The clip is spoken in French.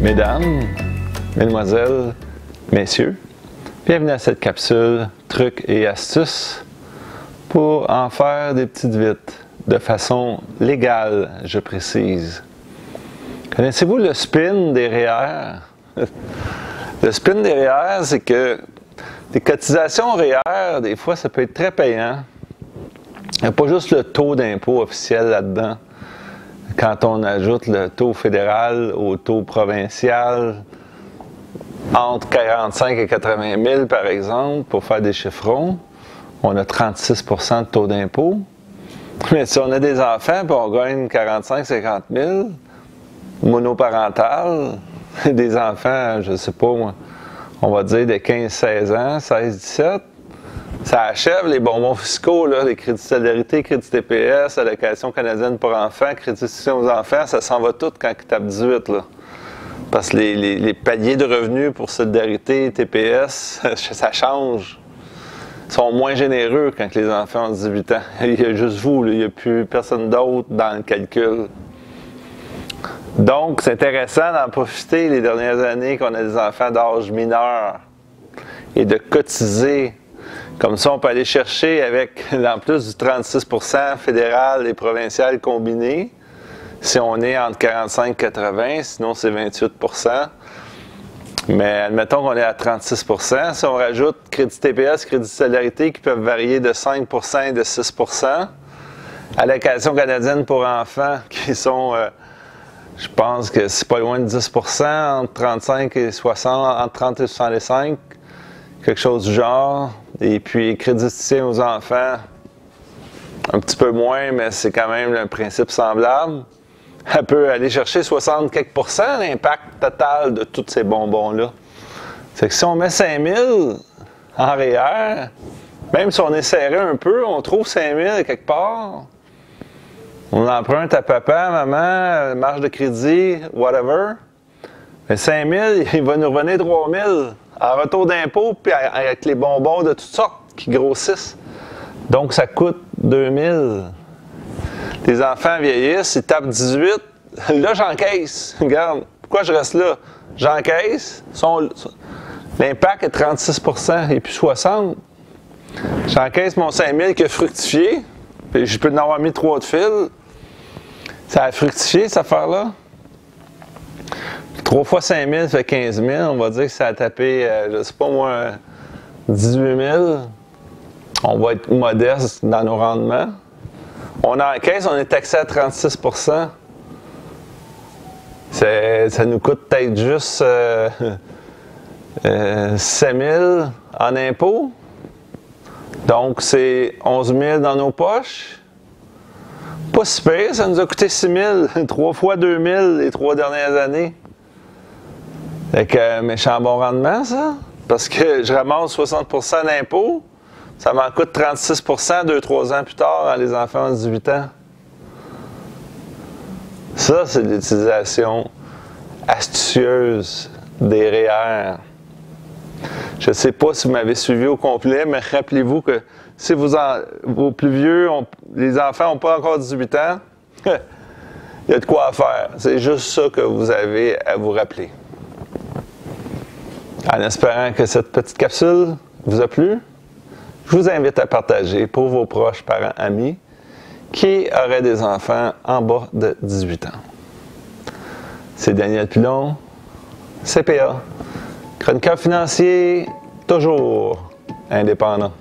Mesdames, Mesdemoiselles, Messieurs, bienvenue à cette capsule trucs et astuces pour en faire des petites vites, de façon légale, je précise. Connaissez-vous le spin des REER? Le spin des REER, c'est que des cotisations REER, des fois, ça peut être très payant. Il n'y a pas juste le taux d'impôt officiel là-dedans. Quand on ajoute le taux fédéral au taux provincial, entre 45 et 80 000 par exemple, pour faire des chiffrons, on a 36 % de taux d'impôt. Mais si on a des enfants et on gagne 45-50 000, monoparental, des enfants, je ne sais pas moi, on va dire de 15-16 ans, 16-17, ça achève les bonbons fiscaux, là, les crédits de solidarité, crédits TPS, allocation canadienne pour enfants, crédit de soutien aux enfants, ça s'en va tout quand ils tapent 18. Là. Parce que les paliers de revenus pour solidarité, TPS, ça change. Ils sont moins généreux quand les enfants ont 18 ans. Il y a juste vous, là, il n'y a plus personne d'autre dans le calcul. Donc, c'est intéressant d'en profiter les dernières années qu'on a des enfants d'âge mineur et de cotiser. Comme ça, on peut aller chercher avec, en plus du 36 % fédéral et provincial combiné, si on est entre 45 et 80, sinon c'est 28 %. Mais admettons qu'on est à 36 %. Si on rajoute crédit TPS, crédit de solidarité qui peuvent varier de 5 % et de 6 %, allocation canadienne pour enfants qui sont, je pense que c'est pas loin de 10 % entre 35 et 60, entre 30 et 65, quelque chose du genre. Et puis, crédit de soutien aux enfants, un petit peu moins, mais c'est quand même un principe semblable. Elle peut aller chercher 60 quelques % l'impact total de tous ces bonbons-là. C'est que si on met 5 000 en REER, même si on est serré un peu, on trouve 5 000 quelque part. On emprunte à papa, maman, marge de crédit, whatever. Mais 5 000, il va nous revenir 3 000 en retour d'impôt, puis avec les bonbons de toutes sortes qui grossissent. Donc, ça coûte 2 000. Les enfants vieillissent, ils tapent 18. Là, j'encaisse. Regarde, pourquoi je reste là? J'encaisse. L'impact est 36 % et puis 60. J'encaisse mon 5 000 qui a fructifié. Puis je peux en avoir mis 3 de fil. Ça a fructifié, cette affaire-là. 3 fois 5 000 fait 15 000. On va dire que ça a tapé, je ne sais pas moi, 18 000. On va être modeste dans nos rendements. On encaisse, on est taxé à 36 %. Ça nous coûte peut-être juste 7 000 en impôts. Donc, c'est 11 000 dans nos poches. Pas si pire, ça nous a coûté 6 000, 3 fois 2 000 les 3 dernières années. Avec un méchant bon rendement, ça. Parce que je ramasse 60 % d'impôts, ça m'en coûte 36 % 2-3 ans plus tard, quand les enfants ont 18 ans. Ça, c'est l'utilisation astucieuse des REER. Je ne sais pas si vous m'avez suivi au complet, mais rappelez-vous que si vos plus vieux, les enfants n'ont pas encore 18 ans, il y a de quoi faire. C'est juste ça que vous avez à vous rappeler. En espérant que cette petite capsule vous a plu, je vous invite à partager pour vos proches, parents, amis qui auraient des enfants en bas de 18 ans. C'est Daniel Pilon, CPA, chroniqueur financier, toujours indépendant.